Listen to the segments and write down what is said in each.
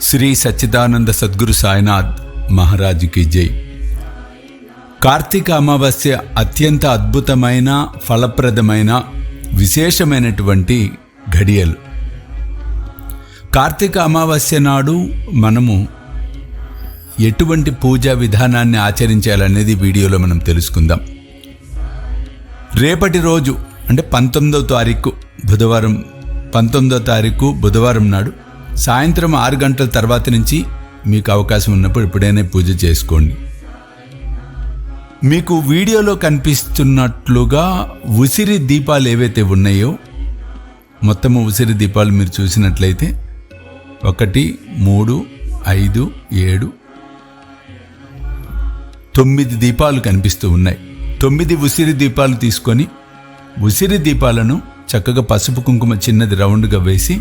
శ్రీ సచ్చిదానంద సద్గురు సాయినాథ్ మహారాజుకి జై. కార్తీక అమావాస్య అత్యంత అద్భుతమైన, ఫలప్రదమైన, విశేషమైనటువంటి ఘడియలు. కార్తీక అమావాస్య నాడు మనము ఎటువంటి పూజా విధానాన్ని ఆచరించాలనేది వీడియోలో మనం తెలుసుకుందాం. రేపటి రోజు అంటే 19వ తారీఖు బుధవారం నాడు సాయంత్రం 6 గంటల తర్వాత నుంచి మీకు అవకాశం ఉన్నప్పుడు ఎప్పుడైనా పూజ చేసుకోండి. మీకు వీడియోలో కనిపిస్తున్నట్లుగా ఉసిరి దీపాలు ఏవైతే ఉన్నాయో, మొత్తము ఉసిరి దీపాలు మీరు చూసినట్లయితే 1, 3, 5, 7, 9 దీపాలు కనిపిస్తూ ఉన్నాయి. 9 ఉసిరి దీపాలు తీసుకొని ఉసిరి దీపాలను చక్కగా పసుపు కుంకుమ చిన్నది రౌండ్గా వేసి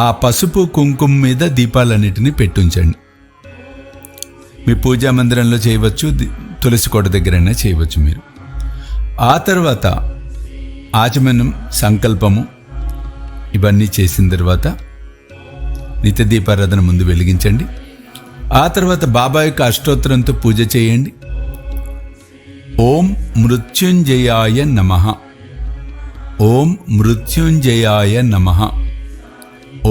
ఆ పసుపు కుంకుమ మీద దీపాలన్నిటినీ పెట్టుంచండి. మీ పూజా మందిరంలో చేయవచ్చు, తులసి కోట దగ్గరైనా చేయవచ్చు మీరు. ఆ తర్వాత ఆచమనం, సంకల్పము ఇవన్నీ చేసిన తర్వాత నిత్య దీపారాధన ముందు వెలిగించండి. ఆ తర్వాత బాబా యొక్క అష్టోత్తరంతో పూజ చేయండి. ఓం మృత్యుంజయాయ నమః, ఓం మృత్యుంజయాయ నమః,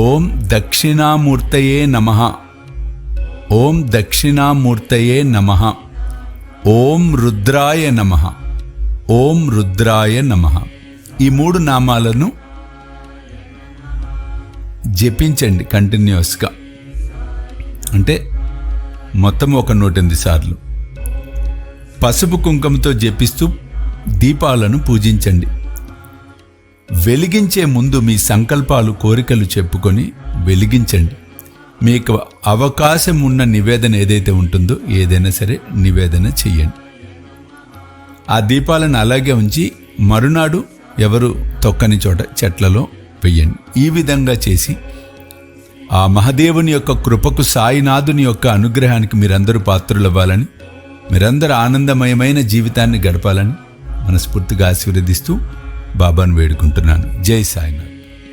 ఓం దక్షిణామూర్తయే నమః, ఓం దక్షిణామూర్తయే నమః, ఓం రుద్రాయ నమః, ఓం రుద్రాయ నమః. ఈ 3 నామాలను జపించండి కంటిన్యూస్గా. అంటే మొత్తం 108 సార్లు పసుపు కుంకుమతో జపిస్తూ దీపాలను పూజించండి. వెలిగించే ముందు మీ సంకల్పాలు, కోరికలు చెప్పుకొని వెలిగించండి. మీకు అవకాశం ఉన్న నివేదన ఏదైతే ఉంటుందో ఏదైనా సరే నివేదన చెయ్యండి. ఆ దీపాలను అలాగే ఉంచి మరునాడు ఎవరు తొక్కని చోట చెట్లలో వెయ్యండి. ఈ విధంగా చేసి ఆ మహాదేవుని యొక్క కృపకు, సాయినాథుని యొక్క అనుగ్రహానికి మీరందరూ పాత్రులవ్వాలని, మీరందరూ ఆనందమయమైన జీవితాన్ని గడపాలని మనస్ఫూర్తిగా ఆశీర్వదిస్తూ బాబాను వేడుకుంటున్నాను. జై సాయినాథ్.